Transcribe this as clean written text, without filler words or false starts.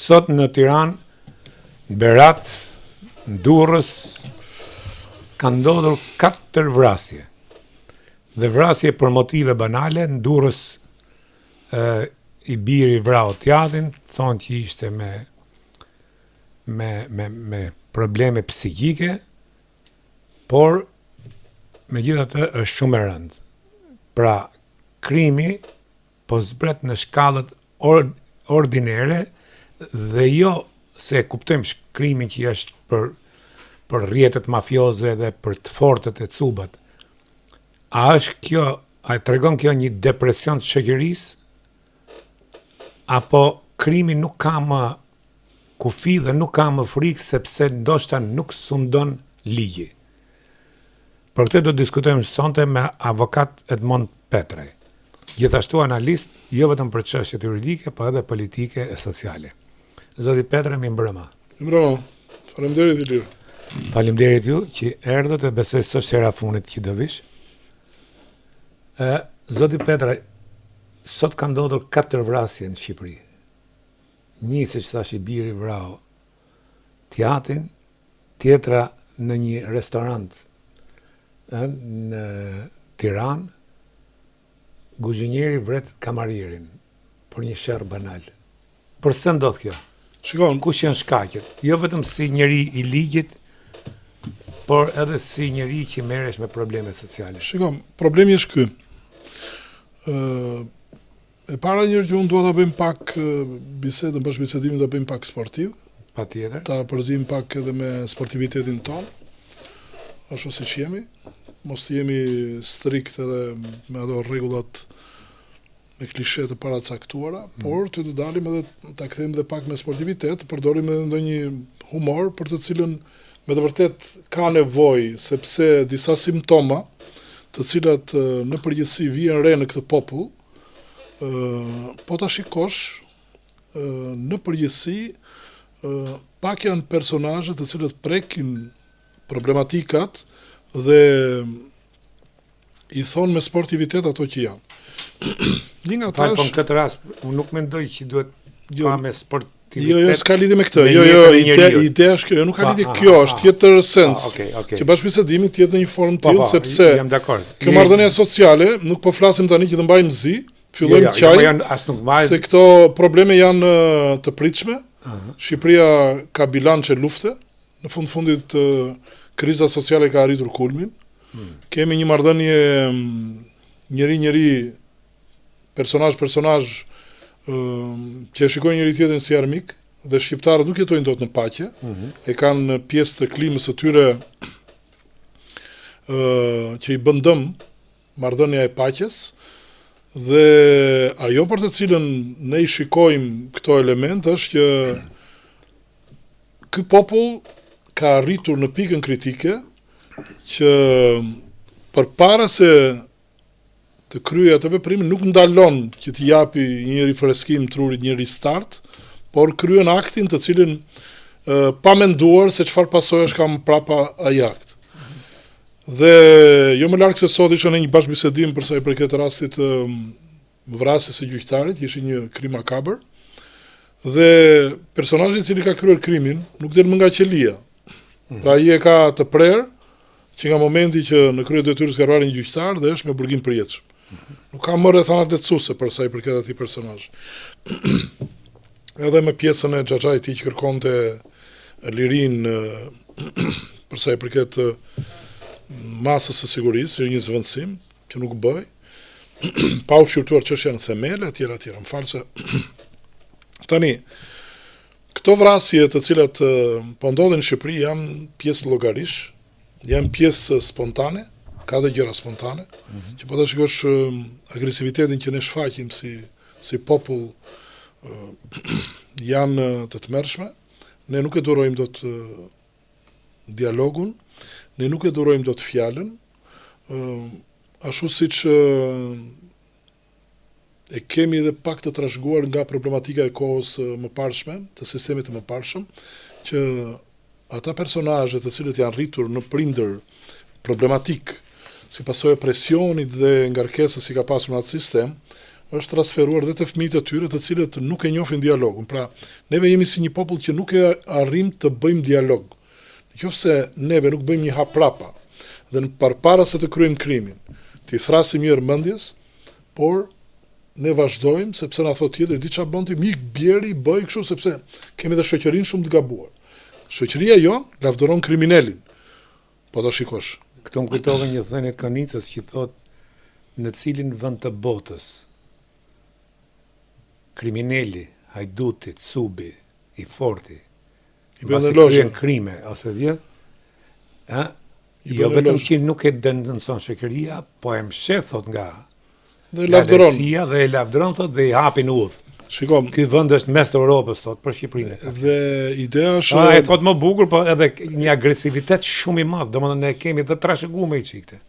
Sot në Tiranë, në Berat, në Durrës, ka ndodhur 4 vrasje. Dhe vrasje për motive banale, në Durrës i biri vrau tjatin, thonë që ishte me probleme psikike, por megjithatë është shumë e rëndë. Pra, krimi po zbret në shkallët ordinere dhe jo se kuptojmë krimin që është për rrjetet mafioze dhe për të fortët e cubat. A tregon kjo një depresion të shoqërisë? Apo krimi nuk ka më kufi dhe nuk ka më frikë sepse ndoshta nuk sundon ligji? Për këtë do diskutojmë sonte me avokat Edmond Petrej. Gjithashtu analist jo vetëm për çështjet juridike, por edhe politike e sociale. Zoti Petrej, mi mbrëma. Mbrëma. Faleminderit Ilir. Faleminderit ju që erdhët e besoj s'është hera funit që do vish. Zoti Petrej, sot ka ndodhur 4 vrasje në Shqipëri. Një, siç thash, i biri vrau tjatin, tjetra në një restorant në Tiranë, guzhinjeri vret kamarierin për një sherr banal. Përse ndodh kjo? Shikon, kush janë shkaqet? Jo vetëm si njeri i ligjit, por edhe si njeri që merresh me probleme sociale. Shikon, problemi është ky. E para njërë që unë duhet të bëjmë pak bisedën, bashkëbisedimin të bëjmë pak sportiv. Patjetër. Ta përzim pak edhe me sportivitetin tonë. Ashtu siç jemi. Mos të jemi strikt edhe me ato rregullat me klishe të paracaktuara, por të dalim edhe ta kthejmë edhe pak me sportivitet, përdorim edhe ndonjë humor për të cilën me të vërtet ka nevojë, sepse disa simptoma të cilat në përgjithësi vijnë re në këtë popull, po ta shikosh në përgjithësi pak janë personazhe të cilët prekin problematikat dhe i thonë me sportivitet ato që janë. Një nga Falë, po në këtë rast, unë nuk mendoj që duhet ka me sportivitet. Jo, s'ka lidhje me këtë. Ideja është kjo, nuk ka lidhje kjo, është tjetër sens. Që bashkëbisedimi tjetë në një formë tillë, sepse kjo marrëdhënie sociale, nuk po flasim tani që të mbajmë zi, fillojmë qaj, se këto probleme janë të pritshme. Shqipëria ka bilance lufte, në fundit kriza sociale ka arritur kulmin. Kemi një marrëdhënie njëri personazh që e shikojnë njëri tjetrin si armik dhe shqiptarët nuk jetojnë dot në paqe. E kanë pjesë të klimës së tyre që i bën dëm marrëdhënia e paqes dhe ajo për të cilën ne i shikojmë këto element është që ky popull ka arritur në pikën kritike që përpara se të kryej atë veprim nuk ndalon që t'i japi një rifreskim trurit, një restart, por kryen aktin të cilin pa menduar se çfarë pasojash ka më prapa ai akt. Dhe jo më larg se sot ishte në një bashkëbisedim për sa i përket rastit vrasjes së gjyqtarit, ishte një krim makabër. Dhe personazhi i cili ka kryer krimin nuk del më nga qelia. Pra ai e ka të prerë që nga momenti që në krye detyrës ka rarë një gjyqtar dhe është me burgim përjetshëm. Nuk ka më rrethana lehtësuese për sa i përket atij personazhi. Edhe me pjesën e xhaxhait që kërkonte lirinë për sa i përket masës së sigurisë, një zvendësim që nuk bëj, pa u shqyrtuar çështja në themel e tjera. Më falë se tani këto vrasje të cilat po ndodhin në Shqipëri janë pjesë llogarish, janë pjesë spontane, ka dhe gjëra spontane, që po ta shikosh agresivitetin që ne shfaqim si popull janë të tmerrshme. Ne nuk e durojmë dot dialogun, ne nuk e durojmë dot fjalën, ashtu siç e kemi edhe pak të trashëguar nga problematika e kohës mëparshme, të sistemit të mëparshëm, që ata personazhe të cilët janë rritur në prindër problematik, si pasojë e presionit dhe ngarkesës që ka pasur në atë sistem, është transferuar dhe të fëmijët e tyre të cilët nuk e njohin dialogun. Pra, neve jemi si një popull që nuk e arrim të bëjmë dialog. Nëse neve nuk bëjmë një hap prapa dhe përpara se të kryejmë krimin, të i thrasim mirë mendjes, por ne vazhdojmë sepse na thotë tjetri diçka bën ti mik bjeri bëj kështu sepse kemi dhe shoqërinë shumë të gabuar. Shoqëria jo lavdëron kriminalin. Po ta shikosh. Këtu më kujtove një thënie të Kanicës që thotë në cilin vend të botës kriminali, hajduti, cubi, i forti, I bën pasi lozhe. kryen krime ose vjedh, jo vetëm që nuk e denonson shoqëria, po e mshet thot nga Dhe lavdëron. drejtësia dhe e lavdëron thot dhe i hapin udhë. Shikom, Ky vend është mes të Europës thot për Shqipërinë. dhe ideja është E thot më bukur, po edhe një agresivitet shumë i madh, domethënë ne kemi të trashëguar me i çikte.